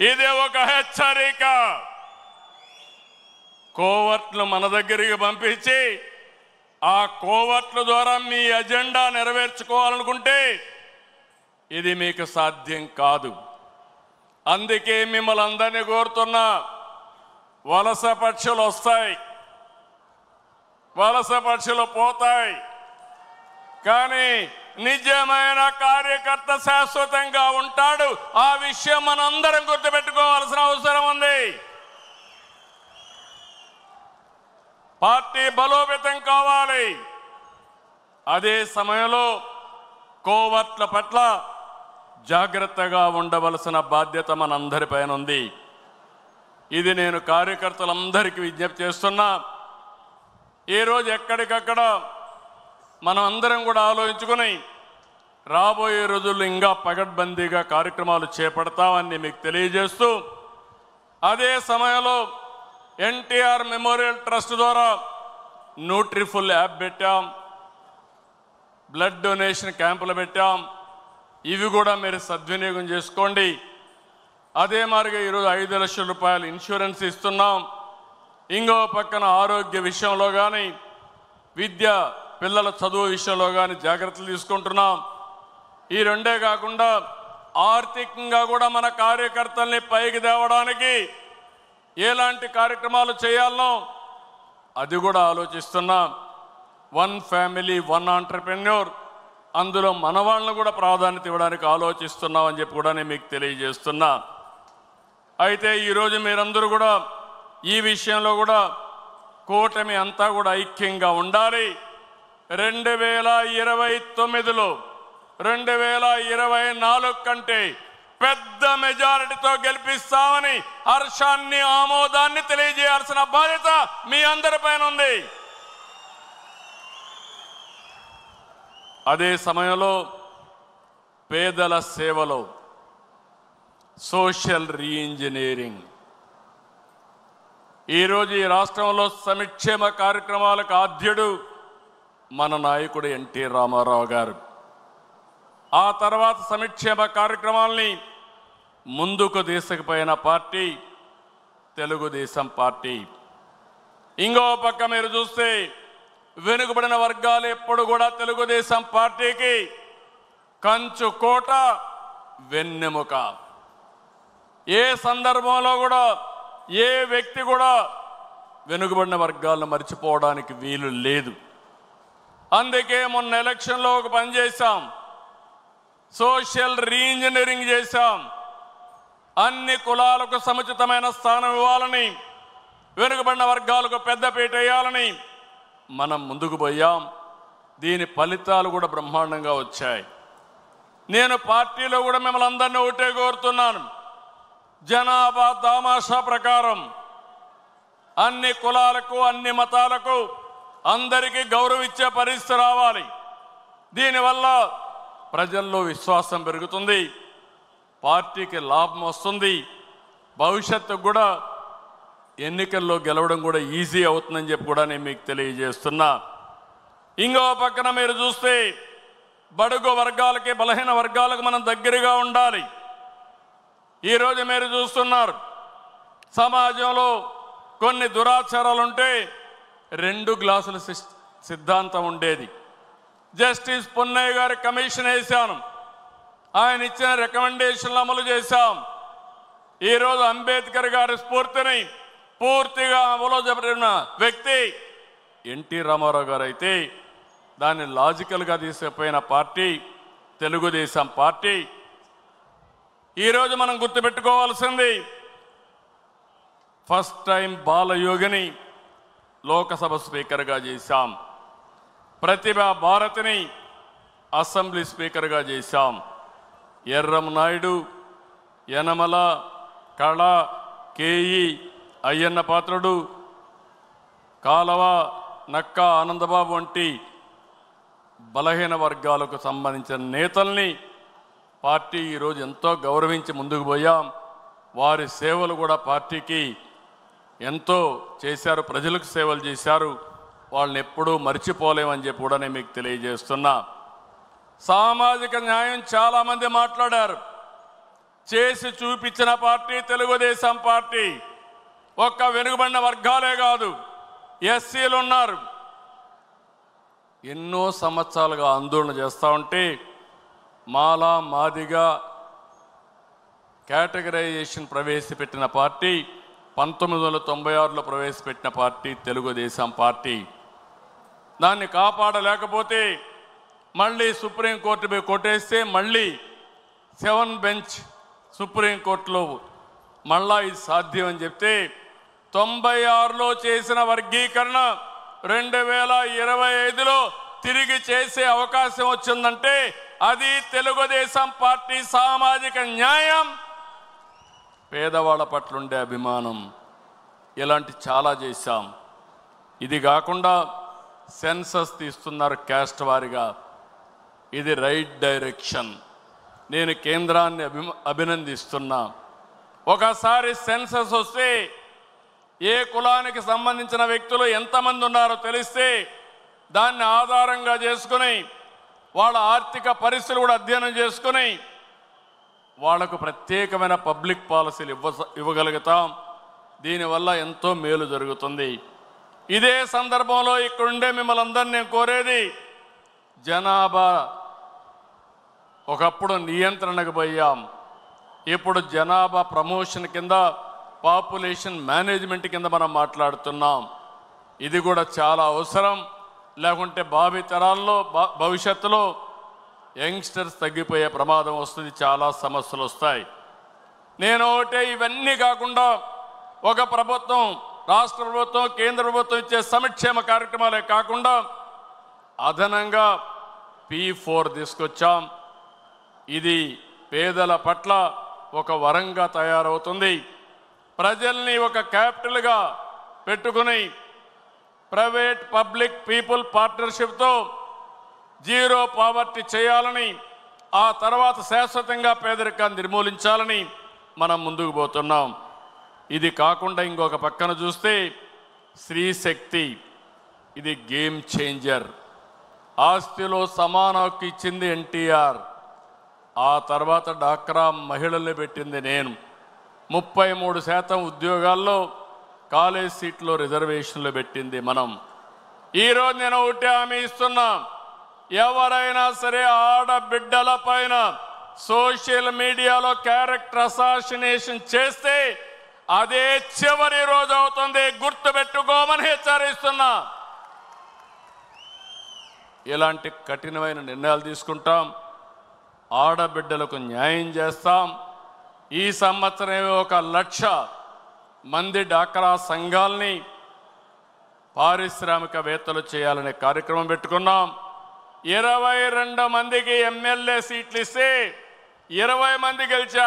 ఇది ఒక హెచ్చరిక. కోవర్ట్లు మన దగ్గరికి పంపించి ఆ కోవర్ట్ల ద్వారా మీ అజెండా నెరవేర్చుకోవాలనుకుంటే ఇది మీకు సాధ్యం కాదు. అందుకే మిమ్మల్ని అందరినీ కోరుతున్నా, వలస పక్షులు వస్తాయి, వలస పక్షులు పోతాయి, కానీ నిజమైన కార్యకర్త శాశ్వతంగా ఉంటాడు. ఆ విషయం మనందరం గుర్తుపెట్టుకోవాల్సిన అవసరం ఉంది. పార్టీ బలోపేతం కావాలి. అదే సమయంలో కోవర్ట్ల పట్ల జాగ్రత్తగా ఉండవలసిన బాధ్యత మనందరిపైన ఉంది. ఇది నేను కార్యకర్తలందరికీ విజ్ఞప్తి చేస్తున్నా. ఈరోజు ఎక్కడికక్కడ మనం అందరం కూడా ఆలోచించుకొని రాబోయే రోజుల్లో ఇంకా పగడ్బందీగా కార్యక్రమాలు చేపడతామని మీకు తెలియజేస్తూ, అదే సమయంలో ఎన్టీఆర్ మెమోరియల్ ట్రస్ట్ ద్వారా న్యూట్రిఫుల్ యాప్ పెట్టాం, బ్లడ్ డొనేషన్ క్యాంపులు పెట్టాం. ఇవి కూడా మీరు సద్వినియోగం చేసుకోండి. అదే మాదిరిగా ఈరోజు 5 లక్షల రూపాయలు ఇన్సూరెన్స్ ఇస్తున్నాం. ఇంకో పక్కన ఆరోగ్య విషయంలో కానీ, విద్య పిల్లల చదువు విషయంలో కానీ జాగ్రత్తలు తీసుకుంటున్నాం. ఈ రెండే కాకుండా ఆర్థికంగా కూడా మన కార్యకర్తల్ని పైకి తేవడానికి ఎలాంటి కార్యక్రమాలు చేయాలనో అది కూడా ఆలోచిస్తున్నాం. 1 ఫ్యామిలీ 1 ఆంటర్‌ప్రెన్యూర్, అందులో మన వాళ్ళని కూడా ప్రాధాన్యత ఇవ్వడానికి ఆలోచిస్తున్నాం అని చెప్పి కూడా నేను మీకు తెలియజేస్తున్నా. అయితే ఈరోజు మీరందరూ కూడా ఈ విషయంలో కూడా కూటమి అంతా కూడా ఐక్యంగా ఉండాలి. 2029లో 2024 కంటే పెద్ద మెజారిటీతో గెలిపిస్తామని హర్షాన్ని, ఆమోదాన్ని తెలియజేయాల్సిన బాధ్యత మీ అందరిపైన ఉంది. అదే సమయంలో పేదల సేవలో సోషల్ రీఇంజనీరింగ్, ఈరోజు ఈ రాష్ట్రంలో సంక్షేమ కార్యక్రమాలకు ఆద్యుడు మన నాయకుడు ఎన్టీ రామారావు గారు. ఆ తర్వాత సంక్షేమ కార్యక్రమాల్ని ముందుకు తీసుకుపోయిన పార్టీ తెలుగుదేశం పార్టీ. ఇంకో పక్క మీరు చూస్తే వెనుకబడిన వర్గాలు ఎప్పుడు కూడా తెలుగుదేశం పార్టీకి కంచు కోట, వెన్నెముక. ఏ సందర్భంలో కూడా ఏ వ్యక్తి కూడా వెనుకబడిన వర్గాలను మర్చిపోవడానికి వీలు లేదు. అందుకే మొన్న ఎలక్షన్లో ఒక పని చేశాం, సోషల్ రీఇంజనీరింగ్ చేశాం. అన్ని కులాలకు సముచితమైన స్థానం ఇవ్వాలని, వెనుకబడిన వర్గాలకు పెద్దపీట వేయాలని మనం ముందుకు పోయాం. దీని ఫలితాలు కూడా బ్రహ్మాండంగా వచ్చాయి. నేను పార్టీలో కూడా మిమ్మల్ని అందరినీ ఒకటే కోరుతున్నాను, జనాభా దామాషా ప్రకారం అన్ని కులాలకు, అన్ని మతాలకు అందరికీ గౌరవించే పరిస్థితి రావాలి. దీనివల్ల ప్రజల్లో విశ్వాసం పెరుగుతుంది, పార్టీకి లాభం వస్తుంది, భవిష్యత్తుకు కూడా ఎన్నికల్లో గెలవడం కూడా ఈజీ అవుతుందని చెప్పి కూడా నేను మీకు తెలియజేస్తున్నా. ఇంకో పక్కన మీరు చూస్తే బడుగు వర్గాలకి, బలహీన వర్గాలకు మనం దగ్గరగా ఉండాలి. ఈరోజు మీరు చూస్తున్నారు సమాజంలో కొన్ని దురాచారాలు ఉంటే 2 గ్లాసుల సిద్ధాంతం ఉండేది. జస్టిస్ పున్నయ్య గారి కమిషన్ వేశాను, ఆయన ఇచ్చిన రికమెండేషన్లు అమలు చేశాం. ఈరోజు అంబేద్కర్ గారి స్ఫూర్తిని పూర్తిగా అమలు జరిపిన వ్యక్తి ఎన్టీ రామారావు గారు అయితే దాన్ని లాజికల్గా తీసుకుపోయిన పార్టీ తెలుగుదేశం పార్టీ. ఈరోజు మనం గుర్తుపెట్టుకోవాల్సింది, ఫస్ట్ టైం బాలయోగిని లోకసభ స్పీకర్గా చేశాం, ప్రతిభా భారతిని అసెంబ్లీ స్పీకర్గా చేశాం, ఎర్రం నాయుడు, యనమల, కళ, కేఈ, అయ్యన్న పాత్రుడు, కాలవ, నక్క ఆనందబాబు వంటి బలహీన వర్గాలకు సంబంధించిన నేతల్ని పార్టీ ఈరోజు ఎంతో గౌరవించి ముందుకు పోయాం. వారి సేవలు కూడా పార్టీకి ఎంతో చేశారు, ప్రజలకు సేవలు చేశారు. వాళ్ళని ఎప్పుడూ మర్చిపోలేమని చెప్పి కూడా నేను మీకు తెలియజేస్తున్నా. సామాజిక న్యాయం చాలామంది మాట్లాడారు, చేసి చూపించిన పార్టీ తెలుగుదేశం పార్టీ. ఒక్క వెనుకబడిన వర్గాలే కాదు, ఎస్సీలు ఉన్నారు. ఎన్నో సంవత్సరాలుగా ఆందోళన చేస్తూ ఉంటే మాలా మాదిగా కేటగరైజేషన్ ప్రవేశపెట్టిన పార్టీ 1996లో ప్రవేశపెట్టిన పార్టీ తెలుగుదేశం పార్టీ. దాన్ని కాపాడలేకపోతే మళ్ళీ సుప్రీంకోర్టు పోయి కొట్టేస్తే మళ్ళీ 7 బెంచ్ సుప్రీంకోర్టులో మళ్ళా ఇది సాధ్యం అని చెప్తే 96లో చేసిన వర్గీకరణ 2025లో తిరిగి చేసే అవకాశం వచ్చిందంటే అది తెలుగుదేశం పార్టీ సామాజిక న్యాయం, పేదవాళ్ళ పట్ల ఉండే అభిమానం. ఇలాంటి చాలా చేశాం. ఇది కాకుండా సెన్సస్ తీస్తున్నారు క్యాస్ట్ వారిగా. ఇది రైట్ డైరెక్షన్. నేను కేంద్రాన్ని అభినందిస్తున్నా. ఒకసారి సెన్సస్ వస్తే ఏ కులానికి సంబంధించిన వ్యక్తులు ఎంతమంది ఉన్నారో తెలిస్తే దాన్ని ఆధారంగా చేసుకుని వాళ్ళ ఆర్థిక పరిస్థితులు కూడా అధ్యయనం చేసుకుని వాళ్లకు ప్రత్యేకమైన పబ్లిక్ పాలసీలు ఇవ్వగలుగుతాం. దీనివల్ల ఎంతో మేలు జరుగుతుంది. ఇదే సందర్భంలో ఇక్కడుండే మిమ్మల్ని అందరినీ నేను కోరేది, జనాభా ఒకప్పుడు నియంత్రణకు పోయాం, ఇప్పుడు జనాభా ప్రమోషన్ కింద పాపులేషన్ మేనేజ్మెంట్ కింద మనం మాట్లాడుతున్నాం. ఇది కూడా చాలా అవసరం. లేకుంటే భావితరాల్లో భవిష్యత్తులో యంగ్స్టర్స్ తగ్గిపోయే ప్రమాదం వస్తుంది, చాలా సమస్యలు వస్తాయి. నేను ఒకటే, ఇవన్నీ కాకుండా ఒక ప్రభుత్వం, రాష్ట్ర ప్రభుత్వం, కేంద్ర ప్రభుత్వం ఇచ్చే సంక్షేమ కార్యక్రమాలే కాకుండా అదనంగా P4 తీసుకొచ్చాం. ఇది పేదల పట్ల ఒక వరంగా తయారవుతుంది. ప్రజల్ని ఒక క్యాపిటల్గా పెట్టుకుని ప్రైవేట్ పబ్లిక్ పీపుల్ పార్ట్నర్షిప్తో జీరో పావర్టీ చేయాలని, ఆ తర్వాత శాశ్వతంగా పేదరికాన్ని నిర్మూలించాలని మనం ముందుకు పోతున్నాం. ఇది కాకుండా ఇంకొక పక్కన చూస్తే స్త్రీ శక్తి, ఇది గేమ్ చేంజర్. ఆస్తిలో సమాన హక్కు ఇచ్చింది ఎన్టీఆర్, ఆ తర్వాత డాక్రా మహిళల్ని పెట్టింది నేను. 33% ఉద్యోగాల్లో కాలేజ్ సీట్లో రిజర్వేషన్లు పెట్టింది మనం. ఈరోజు నేను ఒకటి హామీ ఇస్తున్నా, ఎవరైనా సరే ఆడబిడ్డల పైన సోషల్ మీడియాలో క్యారెక్టర్ అసాసినేషన్ చేస్తే అదే చివరి రోజు అవుతుంది, గుర్తుపెట్టుకోమని హెచ్చరిస్తున్నా. ఇలాంటి కఠినమైన నిర్ణయాలు తీసుకుంటాం, ఆడబిడ్డలకు న్యాయం చేస్తాం. ఈ సంవత్సరం 1,00,000 మంది డాక్రా సంఘాలని పారిశ్రామికవేత్తలు చేయాలనే కార్యక్రమం పెట్టుకున్నాం. 22 మందికి ఎమ్మెల్యే సీట్లు ఇస్తే 20 మంది గెలిచారు.